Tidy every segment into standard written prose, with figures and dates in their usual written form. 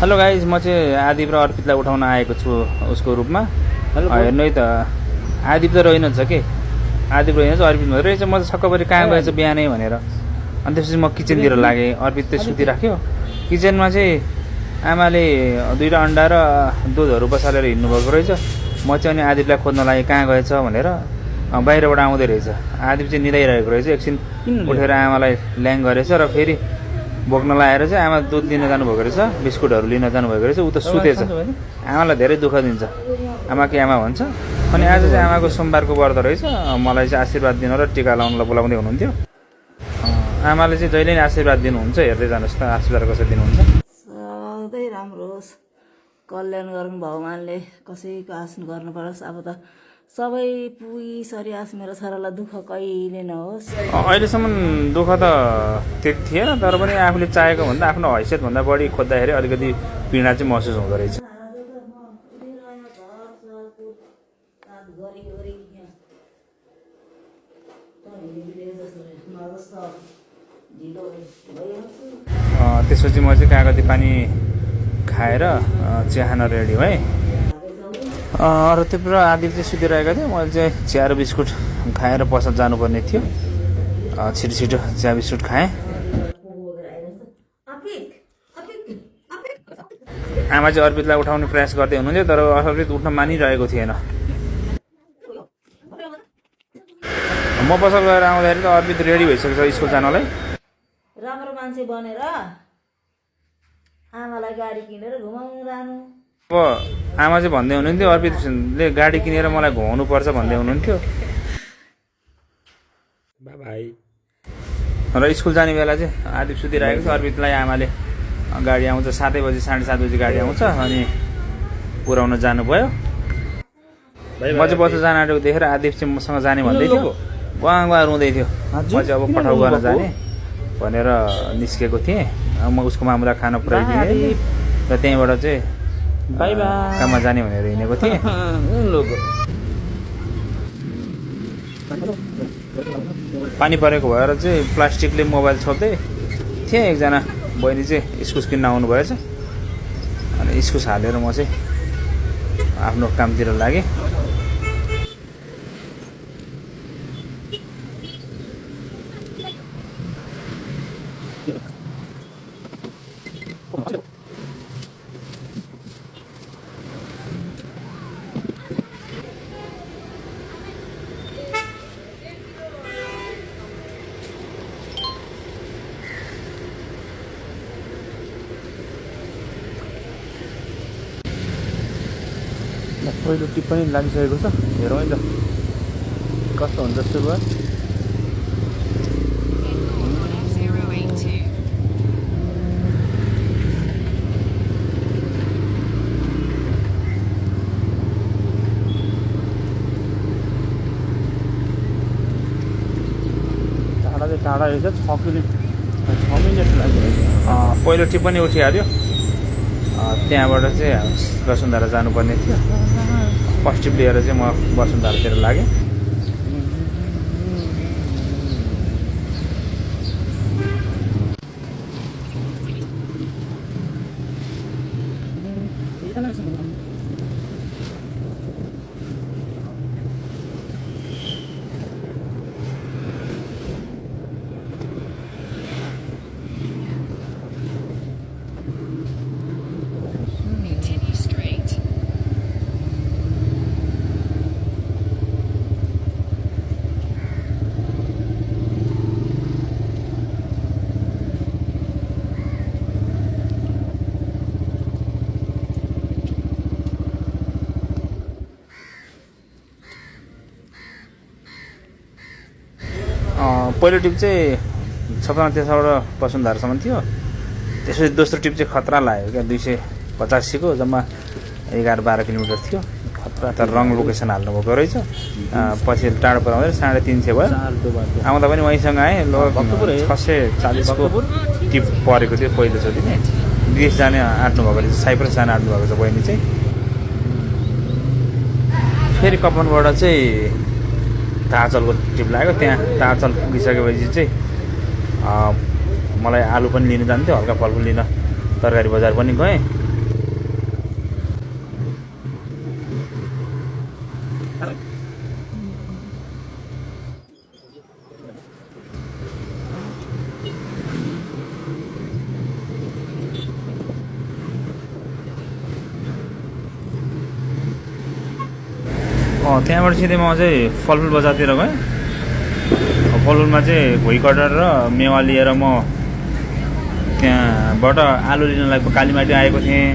Hello guys, म चाहिँ आदिप र अर्पितलाई उठाउन आएको छु उसको रूपमा। हेर्नु है त, आदिप त रहेनछ के, आदिप रहेनछ, अर्पित मात्रै रहेछ। म त छक्कपरि कहाँ गएछ बिहानै भनेर। अनि त्यसपछि म किचनतिर लागेँ, अर्पित चाहिँ सुतिराख्यो। किचनमा चाहिँ आमाले 2टा अन्डा र दुधहरू बसालेर हिँड्नुभएको रहेछ। म चाहिँ अनि आदिपलाई खोज्न लागेँ कहाँ गएछ भनेर। बाहिरबाट आउँदै रहेछ। आदिप चाहिँ निदाइरहेको रहेछ। एकछिन उठेर आमालाई ल्याङ गरेछ र फेरि बोक्न लाएर चाहिँ आमा दुध लिन जानुभएको रहेछ, बिस्कुटहरू लिन जानुभएको रहेछ। ऊ त सुतेछ। आमालाई धेरै दुःख दिन्छ, आमा कि आमा भन्छ। अनि आज चाहिँ आमाको सोमबारको व्रत रहेछ। मलाई चाहिँ आशीर्वाद दिन र टिका लाउनलाई बोलाउँदै हुनुहुन्थ्यो। आमाले चाहिँ जहिले नै आशीर्वाद दिनुहुन्छ, हेर्दै जानुहोस् त आशीर्वाद कसरी दिनुहुन्छ। सधैँ राम्रो होस्, कल्याण गरून् भगवान्ले, कसैको आश गर्नु परोस्। अब त सबै पुगिसरी आश मेरो छोरालाई दुःख कहिले नहोस्। अहिलेसम्म दुःख त त्यति थिएन, तर पनि आफूले चाहेको भन्दा आफ्नो हैसियतभन्दा बढी खोज्दाखेरि अलिकति पीडा चाहिँ महसुस हुँदो रहेछ। त्यसपछि म चाहिँ कागती पानी खाएर चिया खान रेडी भएँ। अरू त्यो आदिप चाहिँ सुतिरहेको थियो। मैले चाहिँ चिया र बिस्कुट खाएर पसल जानुपर्ने थियो। छिटो छिटो चिया बिस्कुट खाएँ। आमा चाहिँ अर्पितलाई उठाउने प्रयास गर्दै हुनुहुन्थ्यो, तर अर्पित उठ्न मानिरहेको थिएन। म पसल गएर आउँदाखेरि त अर्पित रेडी भइसकेको छ स्कुल जानलाई। राम्रो मान्छे बनेर आमालाई गाडी किनेर घुमाउनु लानु। अब आमा चाहिँ भन्दै हुनुहुन्थ्यो अर्पितले गाडी किनेर मलाई घुमाउनु पर्छ भन्दै हुनुहुन्थ्यो। र स्कुल जाने बेला चाहिँ आदिप सुतिरहेको थियो। अर्पितलाई आमाले गाडी आउँछ 7 बजी 7:30 बजी गाडी आउँछ अनि पुऱ्याउन जानुभयो। म चाहिँ बस जान आँटेको देखेर आदिप चाहिँ मसँग जाने भन्दै थियो। उहाँ रुँदै थियो। म चाहिँ अब पठाउ गर्न जाने भनेर निस्केको थिएँ। म उसको मामुला खाना पुऱ्याइदिएँ र त्यहीँबाट चाहिँ काममा जाने भनेर हिँडेको थिएँ। पानी परेको भएर चाहिँ प्लास्टिकले मोबाइल छोप्दै थिएँ। एकजना बहिनी चाहिँ इस्कुस किन्न आउनु भएछ। अनि इस्कुस हालेर म चाहिँ आफ्नो कामतिर लागेँ। पहिलो टिप पनि लागिसकेको छ। हेरौँ है त कस्तो हुन्छ सुरुवात। टाढा चाहिँ टाढा रहेछ, 6 मिनट लाग्यो। पहिलो टिप पनि उठिहाल्यो। त्यहाँबाट चाहिँ वसुन्धरा जानुपर्ने थियो। फर्स्ट टिप लिएर चाहिँ म वसुन्धरातिर लागेँ। पहिलो टिप चाहिँ सबभन्दा त्यसबाट वसुन्धरासम्म थियो। त्यसपछि दोस्रो टिप चाहिँ खतरा लाग्यो क्या। 285को जम्मा 11-12 किलोमिटर थियो। खतरा त रङ लोकेसन हाल्नुभएको रहेछ। पछि टाढो पराउँदै 350 भयो। आउँदा पनि वहीँसँग आएँ। 640को टिप परेको थियो पहिलोचोटि नै। विदेश जाने आँट्नुभएको रहेछ, साइप्रस जान आँट्नुभएको छ बहिनी चाहिँ। फेरि कपनबाट चाहिँ ताचलको टिप लाग्यो। त्यहाँ ताचल पुगिसकेपछि चाहिँ मलाई आलु पनि लिन जान्थ्यो, हल्का फलफुल लिन तरकारी बजार पनि गएँ। त्यहाँबाट सिधै म चाहिँ फलफुल बजारतिर गएँ। फलफुलमा चाहिँ घोइ कटहर र मेवा लिएर म त्यहाँबाट आलु लिनलाई कालीमाटी आएको थिएँ।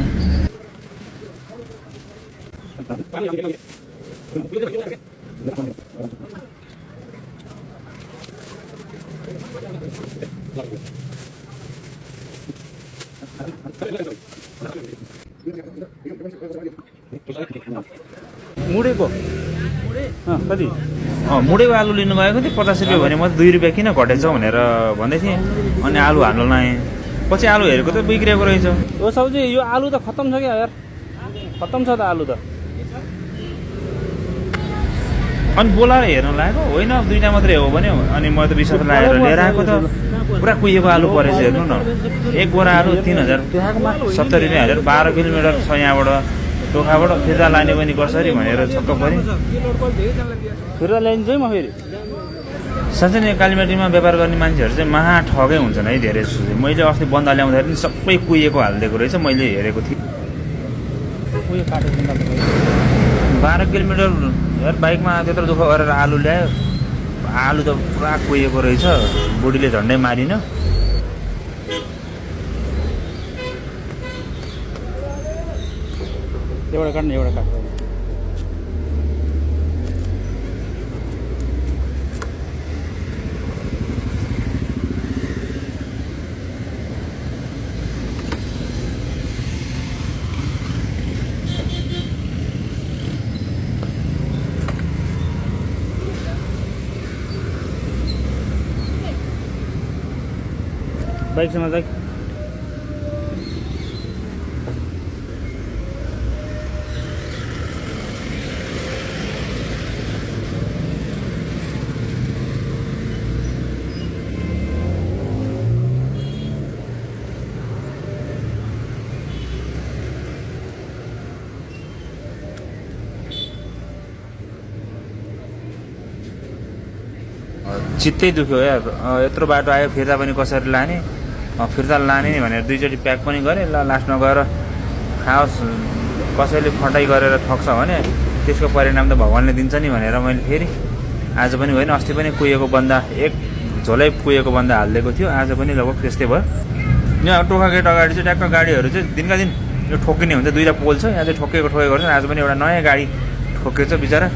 मुडेको कति मुडेको आलु लिनु गएको थिएँ 50 रुपियाँ भने म 2 रुपियाँ किन घटेछ भनेर भन्दै थिएँ। अनि आलु हाल्न लाएँ, पछि आलु हेरेको त बिग्रिएको रहेछ। ओ साउजी यो आलु त खत्तम छ क्या यार, खत्तम छ त आलु त। अनि बोलाएर हेर्न लागेको होइन, 2टा मात्रै हो भने अनि म त विश्वास लागेर लिएर आएको त पुरा कुहिएको आलु परेछ। हेर्नु न, एक बोरा आलु 3070 रुपियाँ हालेर 12 किलोमिटर छ यहाँबाट टोखाबाट फिर्ता लाने पनि कसरी भनेर छक्क परेँ। फिर्ता ल्याइन्छ है म फेरि। साँच्चै नै कालीमाटीमा व्यापार गर्ने मान्छेहरू चाहिँ महा ठगै हुन्छन् है धेरै जस्तो चाहिँ। मैले अस्ति बन्दा ल्याउँदाखेरि पनि सबै कुहिएको हालिदिएको रहेछ, मैले हेरेको थिएँ। 12 किलोमिटर यार बाइकमा त्यत्रो दुःख गरेर आलु ल्यायो, आलु त पुरा कुहिएको रहेछ। बुढीले झन्डै मारिन। एउटा काट्ने एउटा काट्नु। बाइकसँग चाहिँ चित्तै दुख्यो यार। यत्रो बाटो आयो, फिर्ता पनि कसरी लाने, फिर्ता लाने नि भनेर 2चोटि प्याक पनि गरेँ। लास्टमा गएर खाओस्, कसैले फटाइ गरेर ठग्छ भने त्यसको परिणाम त भगवान्ले दिन्छ नि भनेर मैले फेरि आज पनि होइन, अस्ति पनि कुहिएको बन्दा एक झोलै कुहिएको बन्दा हालिदिएको थियो। आज पनि लगभग त्यस्तै भयो। यहाँ टोखा गेट अगाडि चाहिँ ट्याक्क गाडीहरू चाहिँ दिनका दिन यो ठोकिने हुन्छ। 2टा पोल छ, यहाँ चाहिँ ठोकेको छ। आज पनि एउटा नयाँ गाडी ठोकेछ बिचरा।